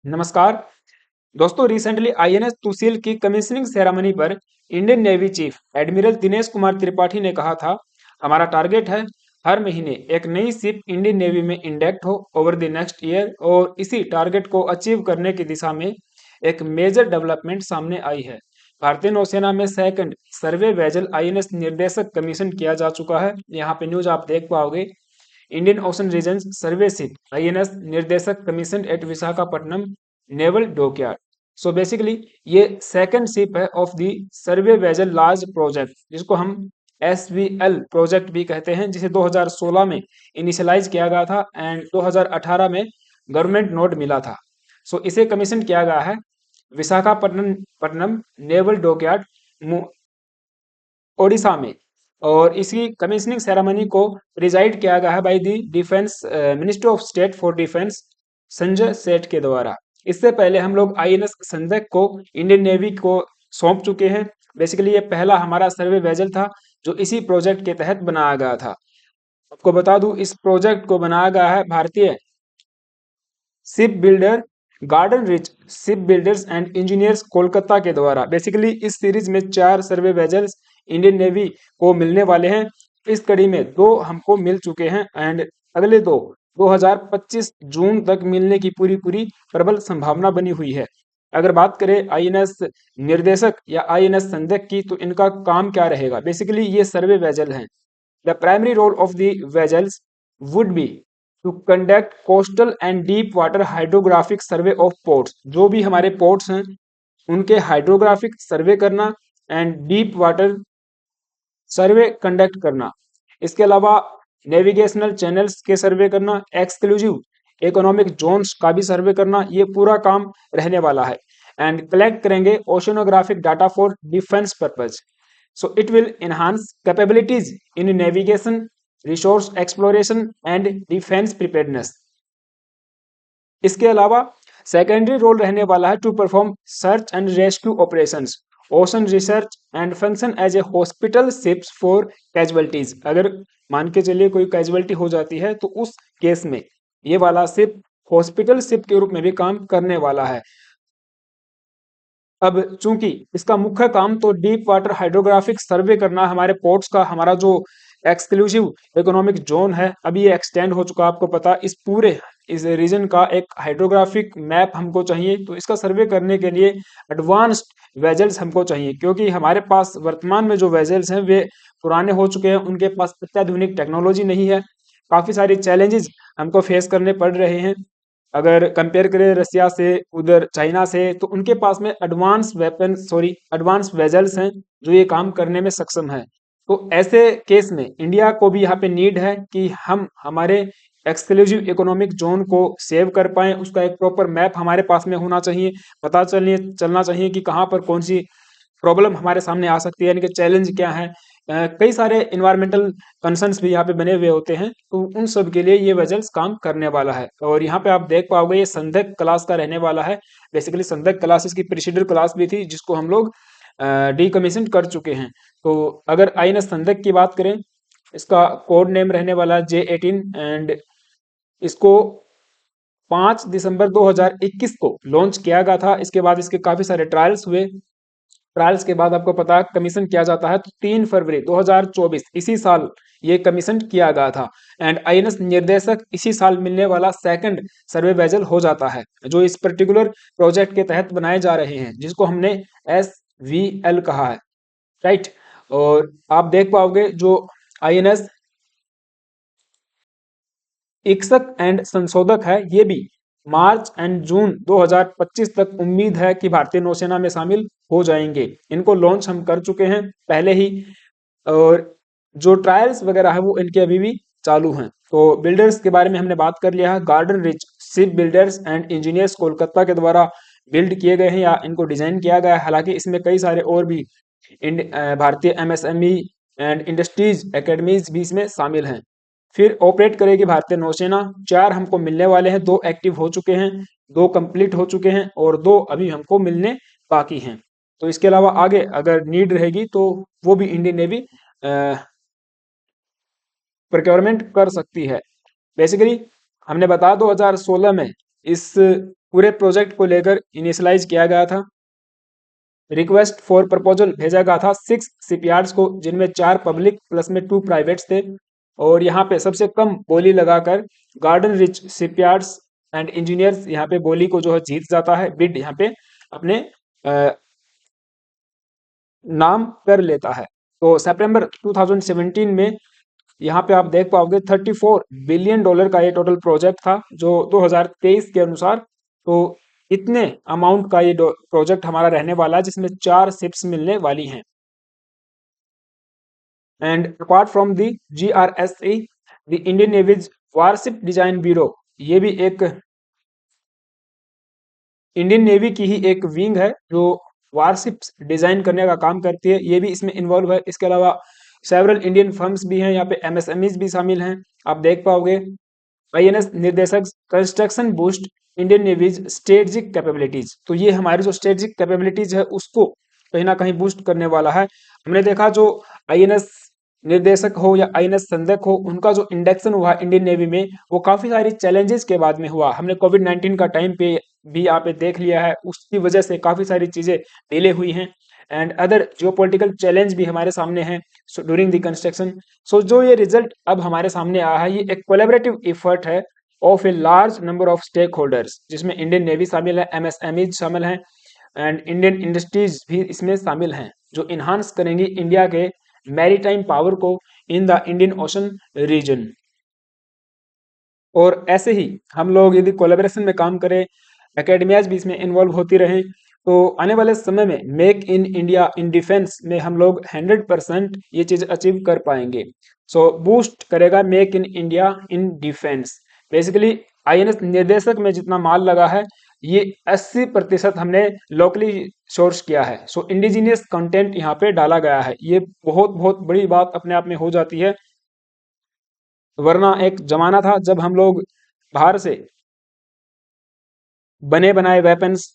नमस्कार दोस्तों। Recently INS Tushil की कमीशनिंग सेरेमनी पर Indian navy chief admiral Dinesh Kumar Tripathi ने कहा था, हमारा टारगेट है हर महीने एक नई शिप इंडियन नेवी में इंडक्ट हो ओवर द नेक्स्ट ईयर। और इसी टारगेट को अचीव करने की दिशा में एक मेजर डेवलपमेंट सामने आई है। भारतीय नौसेना में सेकंड सर्वे वेजल आईएनएस निर्देशक कमीशन किया जा चुका है। यहाँ पे न्यूज आप देख पाओगे, Indian ocean region survey ship INS Nirdeshak commission at Visakhapatnam naval dockyard. So basically ये सेकंड शिप है of the survey vessel large project, जिसको हम एसवीएल प्रोजेक्ट भी कहते हैं, जिसे 2016 में इनिशियलाइज किया गया था एंड 2018 में गवर्नमेंट नोट मिला था। सो इसे कमीशन किया गया है विशाखापट्टनम पट्टनम नेवल डॉकयार्ड, ओडिशा में। और इसी कमीशनिंग सेरेमनी को प्रिजाइड किया गया है by the defence minister of state for defence Sanjay Seth के द्वारा। इससे पहले हम लोग आईएनएस संजय को इंडियन नेवी को सौंप चुके हैं। बेसिकली ये पहला हमारा सर्वे वेजल था जो इसी प्रोजेक्ट के तहत बनाया गया था। आपको बता दूं, इस प्रोजेक्ट को बनाया गया है भारतीय ship builder garden rich ship builders and engineers Kolkata के द्वारा। बेसिकली इस सीरीज में 4 सर्वे वेजल्स इंडियन नेवी को मिलने वाले हैं। इस कड़ी में 2 हमको मिल चुके हैं एंड अगले 2025 जून तक मिलने की पूरी प्रबल संभावना बनी हुई है। अगर बात करें आईएनएस निर्देशक या आईएनएस संदेशक की, तो इनका काम क्या रहेगा? बेसिकली ये सर्वे वेजल हैं। The primary role of the vessels would be to conduct coastal and deep water hydrographic survey of ports. जो भी हमारे पोर्ट्स हैं उनके हाइड्रोग्राफिक सर्वे करना and deep water survey conduct करना। इसके अलावा नेविगेशनल चैनल्स के सर्वे करना, एक्सक्लूसिव इकोनॉमिक जोन्स का भी सर्वे करना, ये पूरा काम रहने वाला है। एंड कलेक्ट करेंगे oceanographic data for defence purpose. So it will enhance capabilities in navigation, resource exploration and defence preparedness. इसके अलावा सेकेंडरी रोल रहने वाला है to perform search and rescue operations, ocean research and function as a hospital ships for casualties. अगर मान के चलिए कोई कैजुअलिटी हो जाती है तो उस केस में ये वाला शिप हॉस्पिटल शिप के रूप में भी काम करने वाला है। अब चूंकि इसका मुख्य काम तो डीप वाटर हाइड्रोग्राफिक सर्वे करना, हमारे पोर्ट्स का हमारा जो एक्सक्लूसिव इकोनॉमिक जोन है अभी ये एक्सटेंड हो चुका है, आपको पता। इस रीजन का एक हाइड्रोग्राफिक मैप हमको चाहिए, तो इसका सर्वे करने के लिए एडवांस्ड वेजल्स हमको चाहिए, क्योंकि हमारे पास वर्तमान में जो वेजल्स हैं वे पुराने हो चुके हैं, उनके पास अत्याधुनिक टेक्नोलॉजी नहीं है। काफी सारे चैलेंजेस हमको फेस करने पड़ रहे हैं। अगर कंपेयर करें रसिया से, उधर चाइना से, तो उनके पास में एडवांस वेजल्स हैं जो ये काम करने में सक्षम है। तो ऐसे केस में इंडिया को भी यहाँ पे नीड है कि हम हमारे एक्सक्लूसिव इकोनॉमिक जोन को सेव कर पाएं। उसका एक प्रॉपर मैप हमारे पास में होना चाहिए, पता चलना चाहिए कि कहाँ पर कौन सी प्रॉब्लम हमारे सामने आ सकती है, यानी कि चैलेंज क्या है। कई सारे इन्वायरमेंटल कंसर्न्स भी यहाँ पे बने हुए होते हैं, तो उन सब के लिए ये वेजल्स काम करने वाला है। और यहाँ पे आप देख पाओगे ये संदक क्लास का रहने वाला है। बेसिकली संदक क्लास इसकी प्रीसीडर क्लास भी थी, जिसको हम लोग डीकमीशन कर चुके हैं। तो अगर आईएनएस संदक की बात करें, इसका कोड नेम रहने वाला J18 एंड इसको 5 दिसंबर 2021 को लॉन्च किया गया था। इसके बाद इसके काफी सारे ट्रायल्स हुए। ट्रायल्स के बाद आपको पता है कमीशन किया जाता है, तो 3 फरवरी 2024 इसी साल ये कमीशन किया गया था। एंड आईएनएस निर्देशक इसी साल मिलने वाला सेकंड सर्वे वेजल हो जाता है, जो इस पर्टिकुलर प्रोजेक्ट के तहत बनाए जा रहे हैं, जिसको हमने SVL कहा है, राइट। और आप देख पाओगे जो आईएनएस इक्सक एंड संशोधक है, ये भी मार्च एंड जून 2025 तक उम्मीद है कि भारतीय नौसेना में शामिल हो जाएंगे। इनको लॉन्च हम कर चुके हैं पहले ही, और जो ट्रायल्स वगैरह है वो इनके अभी भी चालू हैं। तो बिल्डर्स के बारे में हमने बात कर लिया है। Garden rich ship builders and engineers Kolkata के द्वारा बिल्ड किए गए हैं या इनको डिजाइन किया गया है। हालांकि इसमें कई सारे और भी भारतीय MSME एंड इंडस्ट्रीज एकेडमीज भी इसमें शामिल हैं। फिर ऑपरेट करेगी भारतीय नौसेना। 4 हमको मिलने वाले हैं, 2 एक्टिव हो चुके हैं, 2 कंप्लीट हो चुके हैं और 2 अभी हमको मिलने बाकी हैं। तो इसके अलावा आगे अगर नीड रहेगी तो वो भी इंडियन नेवी प्रोक्योरमेंट कर सकती है। बेसिकली हमने बताया 2016 में इस पूरे प्रोजेक्ट को लेकर इनिशियलाइज किया गया था। रिक्वेस्ट फॉर प्रपोजल भेजा गया था 6 शिपयार्ड्स को, जिनमें 4 पब्लिक प्लस में 2 प्राइवेट्स थे। और यहाँ पे सबसे कम बोली लगाकर garden rich shipyards and engineers यहाँ पे बोली को जो है जीत जाता है, बिड यहाँ पे अपने नाम कर लेता है। तो सितंबर 2017 में यहाँ पे आप देख पाओगे $34 बिलियन का ये टोटल प्रोजेक्ट था, जो 2023 के अनुसार। तो इतने अमाउंट का ये प्रोजेक्ट हमारा रहने वाला है, जिसमें 4 शिप्स मिलने वाली हैं। And apart from the GRSE, the Indian navy's warship design bureau, ये भी एक इंडियन नेवी की ही एक विंग है जो वारशिप्स डिजाइन करने का काम करती है, ये भी इसमें इन्वॉल्व है। इसके अलावा सेवरल इंडियन फर्म्स भी हैं, यहाँ पे MSMEs भी शामिल हैं। आप देख पाओगे INS Nirdeshak construction boost Indian navy's strategic capabilities, तो ये हमारी जो स्ट्रेटेजिक कैपेबिलिटीज है उसको कहीं ना कहीं बूस्ट करने वाला है। हमने देखा जो INS निर्देशक हो या INS संदक हो, उनका जो इंडक्शन हुआ इंडियन नेवी में, वो काफी सारी चैलेंजेस के बाद में हुआ। हमने कोविड-19 का टाइम पे भी यहाँ पे देख लिया है, उसकी वजह से काफी सारी चीजें डिले हुई हैं एंड अदर जियोपॉलिटिकल चैलेंज भी हमारे सामने हैं ड्यूरिंग द कंस्ट्रक्शन। सो जो ये रिजल्ट अब हमारे सामने आया है, ये एक कोलैबोरेटिव एफर्ट है of a large number of stakeholders, जिसमें इंडियन नेवी शामिल है, MSMEs शामिल हैं एंड इंडियन इंडस्ट्रीज भी इसमें शामिल हैं, जो इन्हांस करेंगी इंडिया के मैरीटाइम पावर को in the Indian ocean region. और ऐसे ही हम लोग यदि कोलैबोरेशन में काम करें, एकेडमियाज भी इसमें इन्वॉल्व होती रहें, तो आने वाले समय में make in India in defence में हम लोग 100% ये चीज अचीव कर पाएंगे। सो बूस्ट करेगा make in India in defence. Basically INS निर्देशक में जितना माल लगा है, ये 80% हमने लोकली सोर्स किया है। सो इंडिजीनियस कंटेंट यहाँ पे डाला गया है, ये बहुत बहुत बड़ी बात अपने आप में हो जाती है। वरना एक जमाना था जब हम लोग बाहर से बने बनाए वेपन्स,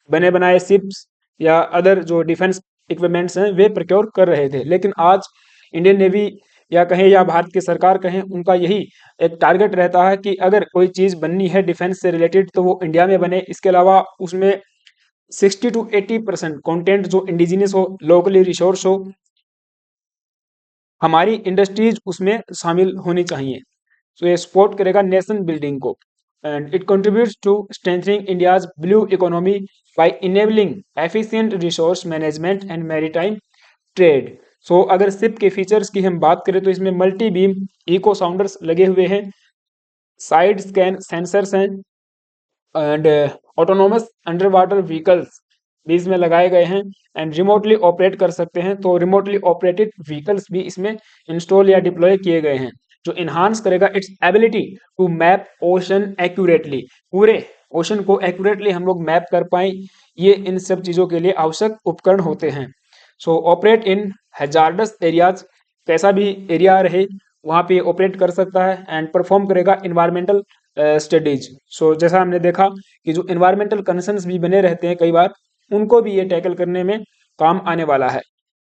बने बनाए शिप्स या अदर जो डिफेंस इक्विपमेंट्स हैं वे प्रोक्योर कर रहे थे, लेकिन आज इंडियन नेवी या कहें या भारत की सरकार कहें, उनका यही एक टारगेट रहता है कि अगर कोई चीज़ बननी है डिफेंस से रिलेटेड तो वो इंडिया में बने। इसके अलावा उसमें 60 to 80% कंटेंट जो इंडिजिनियस हो, लोकली रिसोर्स हो, हमारी इंडस्ट्रीज उसमें शामिल होनी चाहिए। सो ये सपोर्ट करेगा नेशन बिल्डिंग को and it contributes to strengthening India's blue economy by enabling efficient resource management and maritime trade. So अगर शिप के फीचर्स की हम बात करें तो इसमें मल्टी बीम इको साउंडर्स लगे हुए हैं, साइड स्कैन सेंसर्स हैं and autonomous under water vehicles भी इसमें लगाए गए हैं एंड रिमोटली ऑपरेट कर सकते हैं। तो रिमोटली ऑपरेटेड व्हीकल्स भी इसमें इंस्टॉल या डिप्लॉय किए गए हैं, जो इन्हांस करेगा its ability to map ocean accurately. पूरे ओशन को एक्यूरेटली हम लोग मैप कर पाए, ये इन सब चीज़ों के लिए आवश्यक उपकरण होते हैं। सो ऑपरेट इन हैजार्डस एरियाज, कैसा भी एरिया रहे वहाँ पे ऑपरेट कर सकता है एंड परफॉर्म करेगा इन्वायरमेंटल स्टडीज। सो जैसा हमने देखा कि जो इन्वायरमेंटल कंसर्न्स भी बने रहते हैं कई बार, उनको भी ये टैकल करने में काम आने वाला है।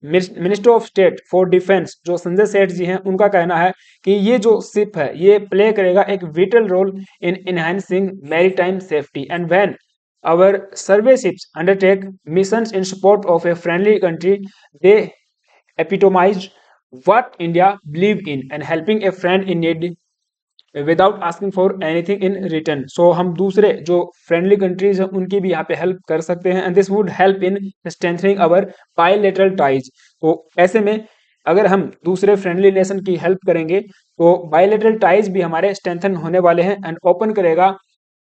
Minister of state for defence जो संजय सेठ जी हैं, उनका कहना है कि ये जो शिप है ये प्ले करेगा एक vital role in enhancing maritime safety and when our survey ships undertake missions in support of a friendly country, they epitomize what India believe in and helping a friend in need without asking for anything in return. So हम दूसरे जो friendly countries हैं उनकी भी यहाँ पे help कर सकते हैं and this would help in strengthening our bilateral ties. तो ऐसे में अगर हम दूसरे फ्रेंडली नेशन की हेल्प करेंगे तो बायलैटरल टाइज भी हमारे स्ट्रेंथन होने वाले हैं एंड ओपन करेगा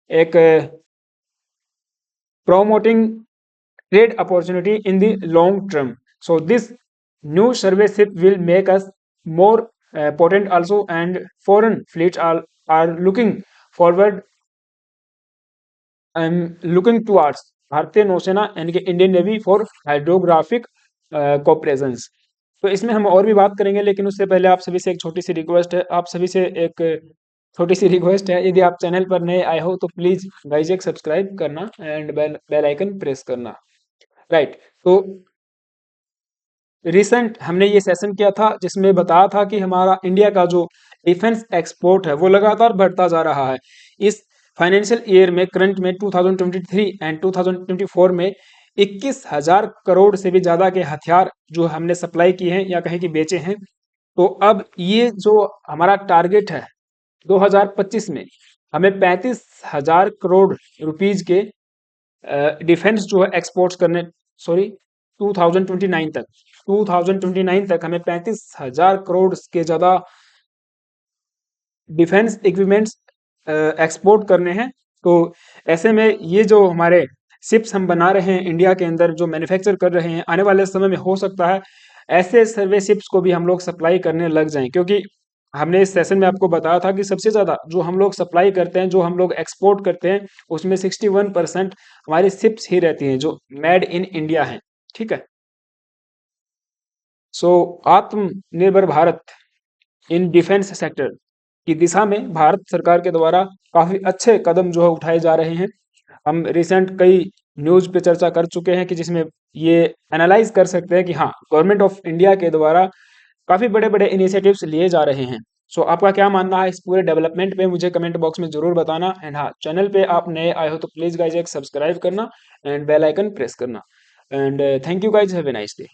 एक promoting trade opportunity in the long term. So this new survey ship will make us more potent also, and foreign fleets are looking forward looking towards भारतीय नौसेना यानी कि Indian navy for hydrographic cooperation. तो इसमें हम और भी बात करेंगे, लेकिन उससे पहले आप सभी से एक छोटी सी रिक्वेस्ट है, आप सभी से एक छोटी सी रिक्वेस्ट है, यदि आप चैनल पर नए आए हो तो प्लीज गाइज एक सब्सक्राइब करना एंड बेल आइकन प्रेस करना। राइट, तो रिसेंट हमने ये सेशन किया था जिसमें बताया था कि हमारा इंडिया का जो डिफेंस एक्सपोर्ट है वो लगातार बढ़ता जा रहा है। इस फाइनेंशियल ईयर में करंट में 2023 एंड 2024 में 21,000 करोड़ से भी ज़्यादा के हथियार जो हमने सप्लाई किए हैं या कहें कि बेचे हैं। तो अब ये जो हमारा टारगेट है 2025 में हमें 35,000 करोड़ रुपीज के डिफेंस जो है एक्सपोर्ट्स करने, सॉरी 2029 तक हमें 35,000 करोड़ के ज़्यादा डिफेंस इक्विपमेंट्स एक्सपोर्ट करने हैं। तो ऐसे में ये जो हमारे शिप्स हम बना रहे हैं इंडिया के अंदर जो मैन्युफैक्चर कर रहे हैं, आने वाले समय में हो सकता है ऐसे सर्वे शिप्स को भी हम लोग सप्लाई करने लग जाएं, क्योंकि हमने इस सेशन में आपको बताया था कि सबसे ज़्यादा जो हम लोग सप्लाई करते हैं, जो हम लोग एक्सपोर्ट करते हैं, उसमें 61% हमारी शिप्स ही रहती हैं जो मेड इन इंडिया हैं। ठीक है। सो आत्मनिर्भर भारत इन डिफेंस सेक्टर की दिशा में भारत सरकार के द्वारा काफी अच्छे कदम जो है उठाए जा रहे हैं। हम रिसेंट कई न्यूज पे चर्चा कर चुके हैं कि जिसमें ये एनालाइज कर सकते हैं कि हाँ, गवर्नमेंट ऑफ इंडिया के द्वारा काफी बड़े बड़े इनिशिएटिव्स लिए जा रहे हैं। सो आपका क्या मानना है इस पूरे डेवलपमेंट पे, मुझे कमेंट बॉक्स में जरूर बताना। एंड हाँ, चैनल पे आप नए आए हो तो प्लीज गाइज एक सब्सक्राइब करना एंड बेल आइकन प्रेस करना। And thank you guys, have a nice day.